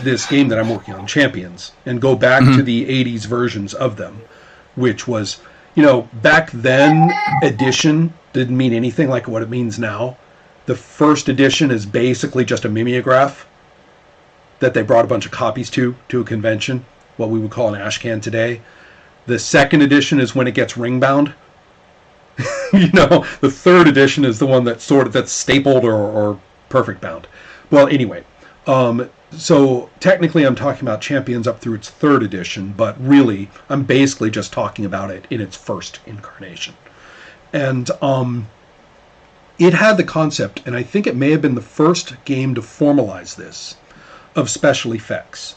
this game that I'm working on, Champions, and go back to the 80s versions of them, which was, back then, edition didn't mean anything like what it means now. The first edition is basically just a mimeograph that they brought a bunch of copies to a convention, what we would call an ashcan today. The second edition is when it gets ring-bound. The third edition is the one that's stapled or perfect bound. Well, anyway, so technically I'm talking about Champions up through its third edition, but really I'm basically just talking about it in its first incarnation. And it had the concept, and I think it may have been the first game to formalize this, of special effects.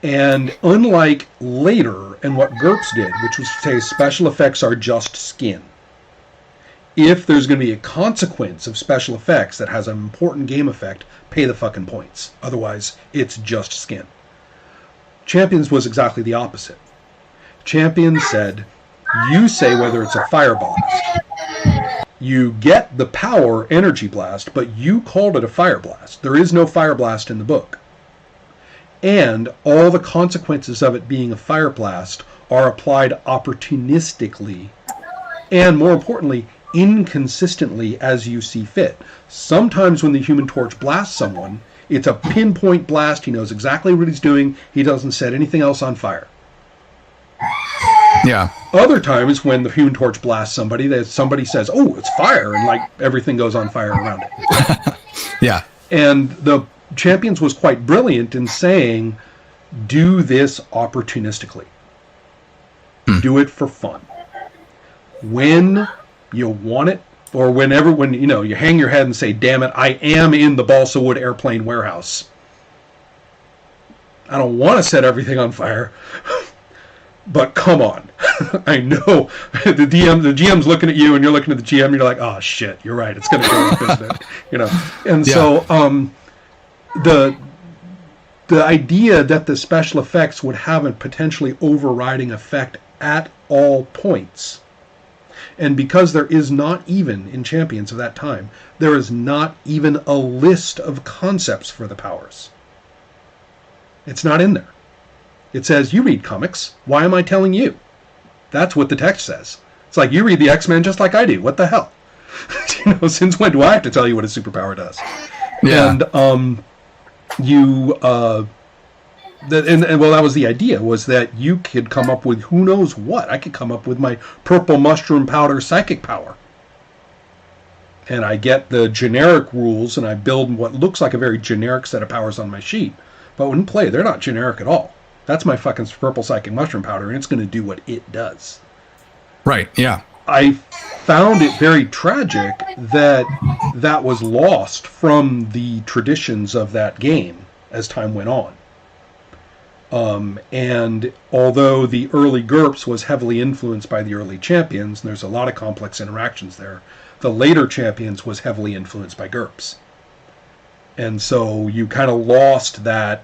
And unlike later and what GURPS did, which was to say special effects are just skin, if there's going to be a consequence of special effects that has an important game effect, pay the fucking points. Otherwise, it's just skin. Champions was exactly the opposite. Champions said, you say whether it's a fire blast. You get the power energy blast, but you called it a fire blast. There is no fire blast in the book. And all the consequences of it being a fire blast are applied opportunistically and, more importantly, inconsistently as you see fit. Sometimes when the Human Torch blasts someone, it's a pinpoint blast. He knows exactly what he's doing. He doesn't set anything else on fire. Yeah. Other times when the Human Torch blasts somebody, somebody says, oh, it's fire, and everything goes on fire around it. Yeah. And the Champions was quite brilliant in saying, do this opportunistically. Do it for fun. When you want it, or when you hang your head and say, damn it, I am in the Balsa Wood airplane warehouse. I don't want to set everything on fire, but come on. I know the GM's looking at you and you're looking at the GM and you're like, oh shit, you're right. It's going to go up, isn't it? And so, the idea that the special effects would have a potentially overriding effect at all points. And because there is not even, in Champions of that time, there is not even a list of concepts for the powers. It's not in there. It says, you read comics. Why am I telling you? That's what the text says. It's like, you read the X-Men just like I do. What the hell? Since when do I have to tell you what a superpower does? Yeah. And that was the idea, was that you could come up with who knows what. I could come up with my purple mushroom powder psychic power. And I get the generic rules, and I build what looks like a very generic set of powers on my sheet. But when play, they're not generic at all. That's my fucking purple psychic mushroom powder, and it's going to do what it does. Right, yeah. I found it very tragic that was lost from the traditions of that game as time went on. And although the early GURPS was heavily influenced by the early Champions, and there's a lot of complex interactions there, the later Champions was heavily influenced by GURPS. And so you kind of lost that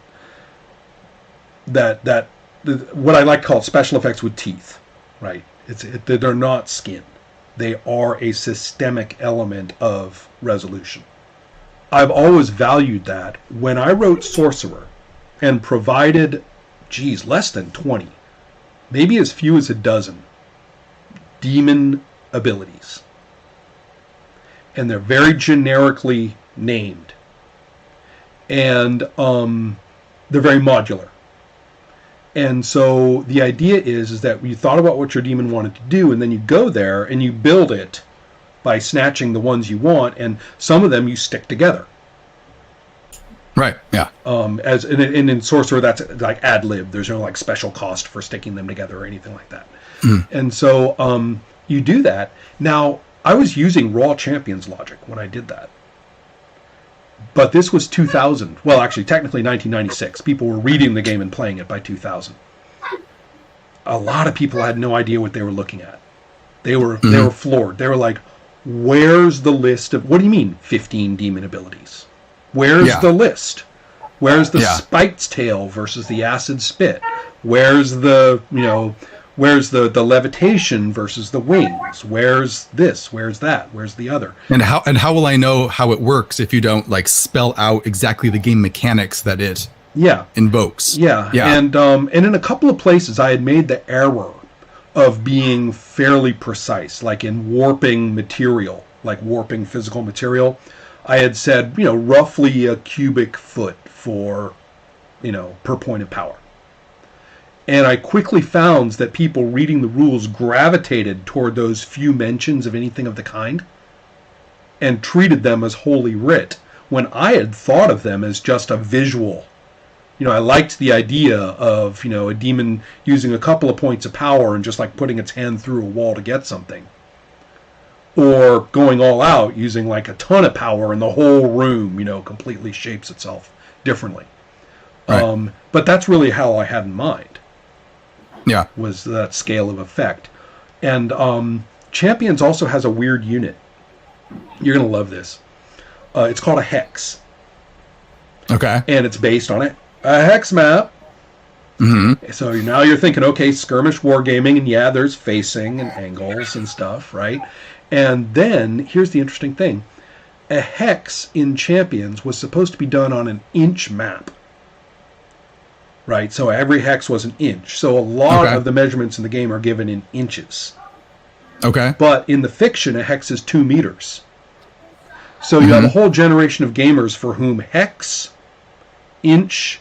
what I like to call special effects with teeth, right? They're not skin. They are a systemic element of resolution. I've always valued that. When I wrote Sorcerer and provided, less than 20, maybe as few as a dozen demon abilities, and they're very generically named, and they're very modular. And so the idea is that you thought about what your demon wanted to do, and then you go there and you build it by snatching the ones you want, and some of them you stick together. Right, yeah. And in Sorcerer, that's like ad lib. There's no special cost for sticking them together or anything like that. And so you do that. Now, I was using raw Champions logic when I did that. But this was 2000. Well, actually, technically 1996. People were reading the game and playing it by 2000. A lot of people had no idea what they were looking at. They were floored. They were like, where's the list of... What do you mean, 15 demon abilities? Where's the list? Where's the Spite's Tail versus the Acid Spit? Where's the levitation versus the wings? Where's this? Where's that? Where's the other? And how will I know how it works if you don't spell out exactly the game mechanics that it Yeah. invokes. Yeah. And in a couple of places I had made the error of being fairly precise, like in warping material, like warping physical material. I had said, roughly a cubic foot for, per point of power. And I quickly found that people reading the rules gravitated toward those few mentions of anything of the kind and treated them as holy writ when I had thought of them as just a visual. I liked the idea of, a demon using a couple of points of power and just like putting its hand through a wall to get something. Or going all out using like a ton of power and the whole room, completely shapes itself differently. Right. But that's really how I had in mind. Yeah. Was that scale of effect. And Champions also has a weird unit. You're going to love this. It's called a hex. Okay. And it's based on a hex map. Mm-hmm. So now you're thinking, okay, skirmish wargaming, and yeah, there's facing and angles and stuff, right? And then, here's the interesting thing. A hex in Champions was supposed to be done on an inch map. Right, so every hex was an inch. So a lot of the measurements in the game are given in inches. Okay. But in the fiction, a hex is 2 meters. So you have a whole generation of gamers for whom hex, inch,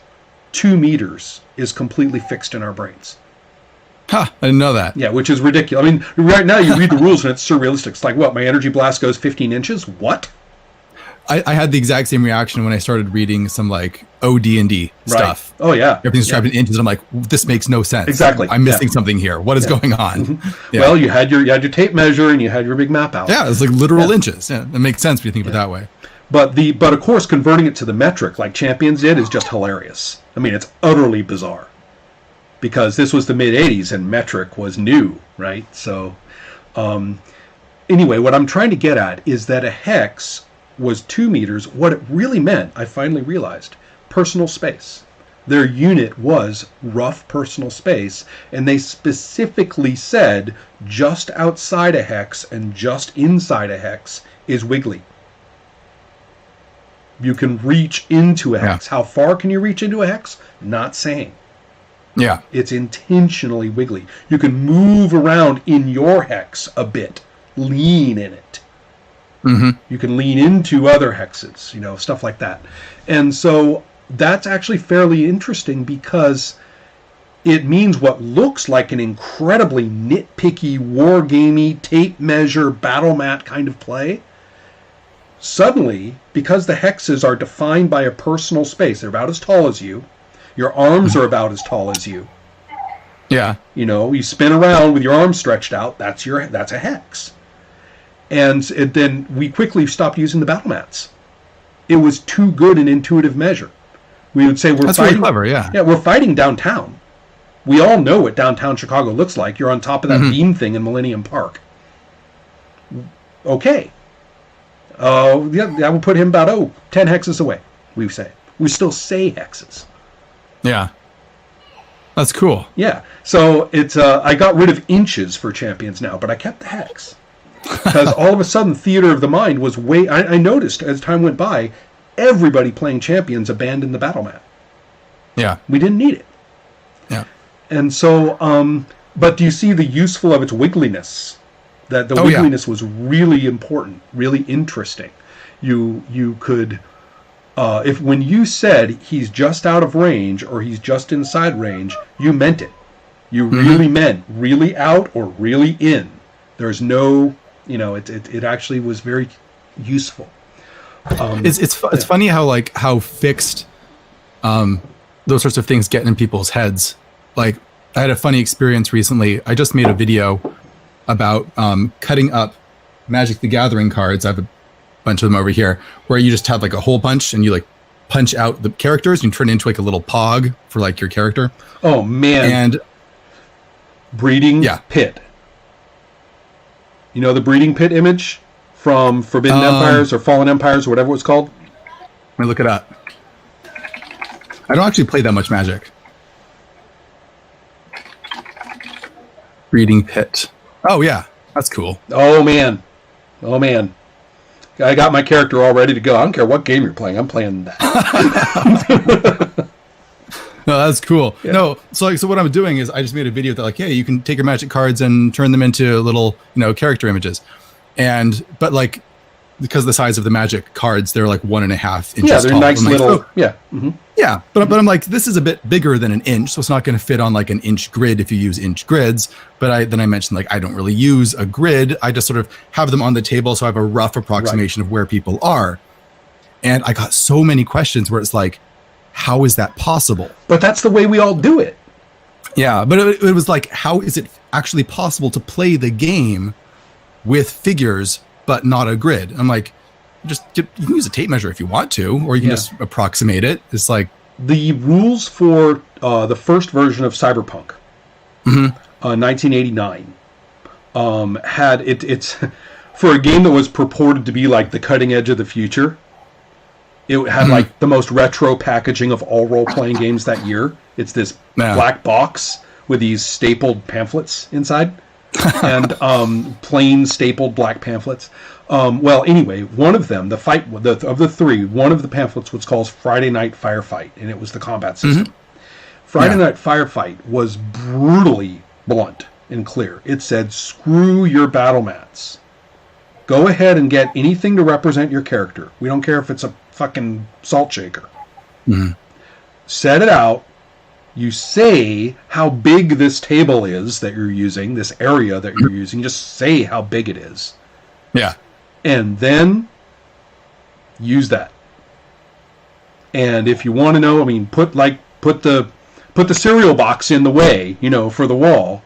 2 meters is completely fixed in our brains. Huh, I didn't know that. Yeah, which is ridiculous. I mean, right now you read the rules and it's surrealistic. It's like, what, my energy blast goes 15 inches? What? I had the exact same reaction when I started reading some like OD&D stuff. Oh yeah, everything's described in inches. I'm like, this makes no sense. Exactly, I'm missing something here. What is going on? Yeah. Well, you had your tape measure and you had your big map out. Yeah, it's like literal inches. Yeah, it makes sense when you think of it that way. But of course, converting it to the metric like Champions did is just hilarious. I mean, it's utterly bizarre because this was the mid '80s and metric was new, right? So, anyway, what I'm trying to get at is that a hex was 2 meters. What it really meant, I finally realized, personal space. Their unit was rough personal space, and they specifically said just outside a hex and just inside a hex is wiggly. You can reach into a hex. How far can you reach into a hex? Not saying. Yeah. It's intentionally wiggly. You can move around in your hex a bit, lean in it. Mm-hmm. You can lean into other hexes, stuff like that. And so that's actually fairly interesting because it means what looks like an incredibly nitpicky, wargamey, tape measure, battle mat kind of play. Suddenly, because the hexes are defined by a personal space, they're about as tall as you. Your arms are about as tall as you. Yeah. You spin around with your arms stretched out. That's a hex. And then we quickly stopped using the battle mats. It was too good an intuitive measure. We would say That's fighting. Really clever, yeah. Yeah, we're fighting downtown. We all know what downtown Chicago looks like. You're on top of that beam thing in Millennium Park. Okay. That would put him about 10 hexes away. We say. We still say hexes. Yeah. That's cool. Yeah. So it's I got rid of inches for Champions now, but I kept the hex. Because all of a sudden, theater of the mind was I noticed as time went by, everybody playing Champions abandoned the battle mat. Yeah. We didn't need it. Yeah. And so, but do you see the useful of its wiggliness? That the wiggliness was really important, really interesting. You could, if when you said he's just out of range or he's just inside range, you meant it. You really meant really out or really in. There's no. It actually was very useful. It's funny how fixed those sorts of things get in people's heads. Like I had a funny experience recently. I just made a video about cutting up Magic the Gathering cards. I have a bunch of them over here where you just have like a hole punch and you like punch out the characters and turn it into like a little pog for like your character. Oh man. And breeding pit. The breeding pit image from Forbidden Empires or Fallen Empires or whatever it was called? Let me look it up. I don't actually play that much Magic. Breeding pit. Oh, yeah. That's cool. Oh, man. I got my character all ready to go. I don't care what game you're playing. I'm playing that. No, that's cool. Yeah. No, so what I'm doing is I just made a video that like, hey, you can take your magic cards and turn them into little, character images. But like, because the size of the magic cards, they're like 1.5 inches. Yeah, they're tall. nice Like, little. Yeah. Mm-hmm. Yeah, but I'm like, this is a bit bigger than an inch, so it's not going to fit on like an inch grid if you use inch grids. But then I mentioned like I don't really use a grid. I just sort of have them on the table, so I have a rough approximation of where people are. And I got so many questions where it's like, how is that possible? But that's the way we all do it. Yeah, but it was like, how is it actually possible to play the game with figures but not a grid? I'm like, you can use a tape measure if you want to, or you can just approximate it. It's like the rules for the first version of Cyberpunk, 1989, had it's for a game that was purported to be like the cutting edge of the future. It had like the most retro packaging of all role-playing games that year. It's this black box with these stapled pamphlets inside, and plain stapled black pamphlets. Well, anyway, one of them, of the three, one of the pamphlets was called Friday Night Firefight, and it was the combat system. Friday Night Firefight was brutally blunt and clear. It said, screw your battle mats. Go ahead and get anything to represent your character. We don't care if it's a fucking salt shaker. Set it out. You say how big this table is that you're using, this area that you're using. Just say how big it is. Yeah. And then use that. And if you want to know, I mean, put the cereal box in the way, for the wall.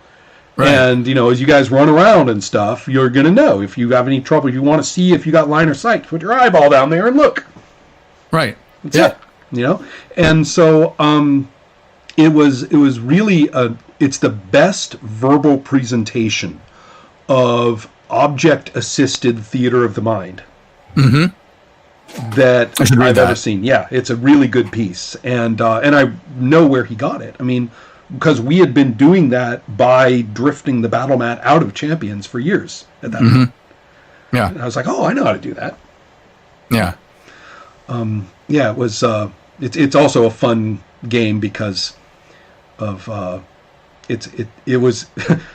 Right. And, as you guys run around and stuff, you're going to know if you have any trouble. If you want to see if you got line of sight, put your eyeball down there and look. Right. That's it. And so it was really it's the best verbal presentation of object-assisted theater of the mind that I've ever seen. Yeah, it's a really good piece, and I know where he got it. I mean, because we had been doing that by drifting the battle mat out of Champions for years at that point. Yeah, and I was like, oh, I know how to do that. Yeah, it was. It's also a fun game because of. It was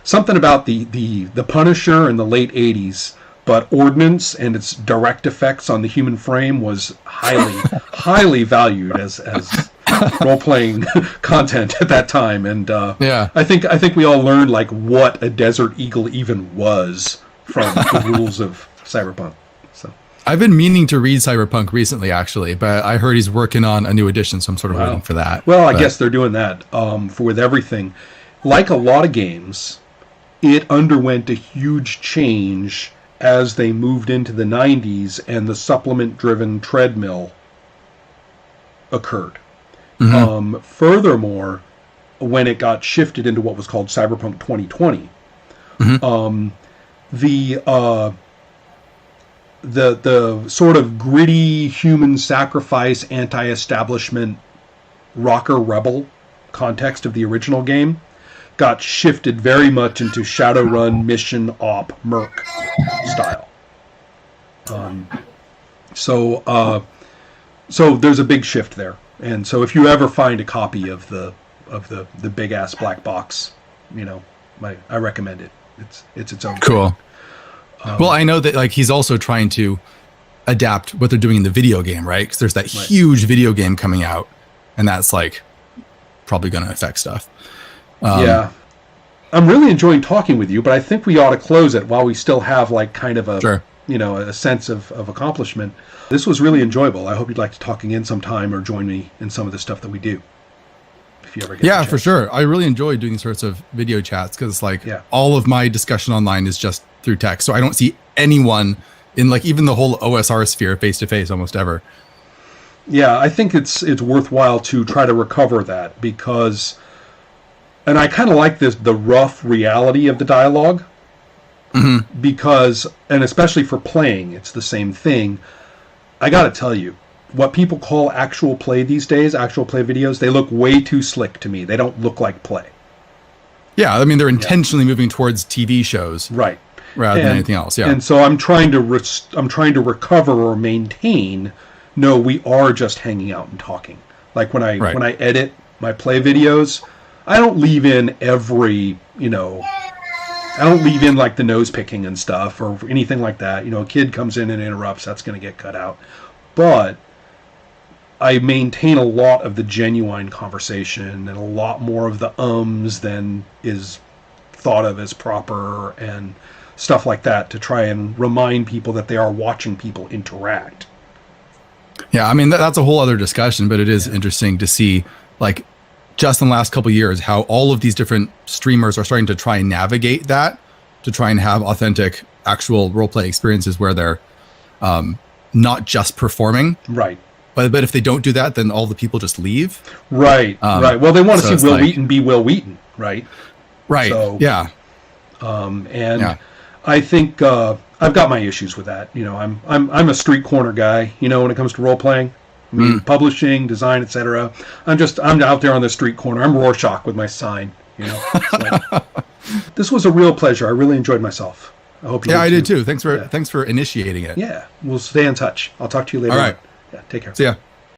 something about the Punisher in the late 80s, but Ordnance and its direct effects on the human frame was highly valued as role-playing content at that time. And I think we all learned like what a Desert Eagle even was from the rules of Cyberpunk. So I've been meaning to read Cyberpunk recently, actually, but I heard he's working on a new edition, so I'm sort of waiting for that. Well, I guess they're doing that with everything. Like a lot of games, it underwent a huge change as they moved into the 90s and the supplement-driven treadmill occurred. Furthermore, when it got shifted into what was called Cyberpunk 2020, the sort of gritty human sacrifice, anti-establishment, rocker rebel context of the original game got shifted very much into Shadowrun mission op merc style. So there's a big shift there, and so if you ever find a copy of the big ass black box, I recommend it. It's its own cool thing. Well, I know that like he's also trying to adapt what they're doing in the video game, right? Because there's that huge video game coming out, and that's like probably going to affect stuff. Yeah, I'm really enjoying talking with you, but I think we ought to close it while we still have like kind of a a sense of accomplishment. This was really enjoyable. I hope you'd like to talk again sometime or join me in some of the stuff that we do. If you ever get for sure. I really enjoy doing these sorts of video chats because like all of my discussion online is just through text, so I don't see anyone in like even the whole OSR sphere face to face almost ever. Yeah, I think it's worthwhile to try to recover that because. And I kind of like the rough reality of the dialogue because, and especially for playing, it's the same thing. I got to tell you, what people call actual play these days, actual play videos, they look way too slick to me. They don't look like play. Yeah, I mean, they're intentionally moving towards TV shows. Right. Rather than anything else, And so I'm trying to recover or maintain, no, we are just hanging out and talking. Like when I edit my play videos, I don't leave in every, I don't leave in like the nose picking and stuff or anything like that. A kid comes in and interrupts, that's going to get cut out. But I maintain a lot of the genuine conversation and a lot more of the ums than is thought of as proper and stuff like that to try and remind people that they are watching people interact. Yeah, I mean, that's a whole other discussion, but it is interesting to see, like, just in the last couple of years, how all of these different streamers are starting to try and navigate that, to try and have authentic, actual roleplay experiences where they're not just performing. Right. But if they don't do that, then all the people just leave. Right, right. Well, they want to see Will Wheaton be Will Wheaton, right? Right, so, yeah. I think I've got my issues with that. I'm a street corner guy, when it comes to role playing. I mean, publishing, design, etc. I'm out there on the street corner. I'm Rorschach with my sign, So, this was a real pleasure. I really enjoyed myself. I hope you did. I did too. Thanks for initiating it. Yeah, we'll stay in touch. I'll talk to you later. All right. Yeah, take care. See ya.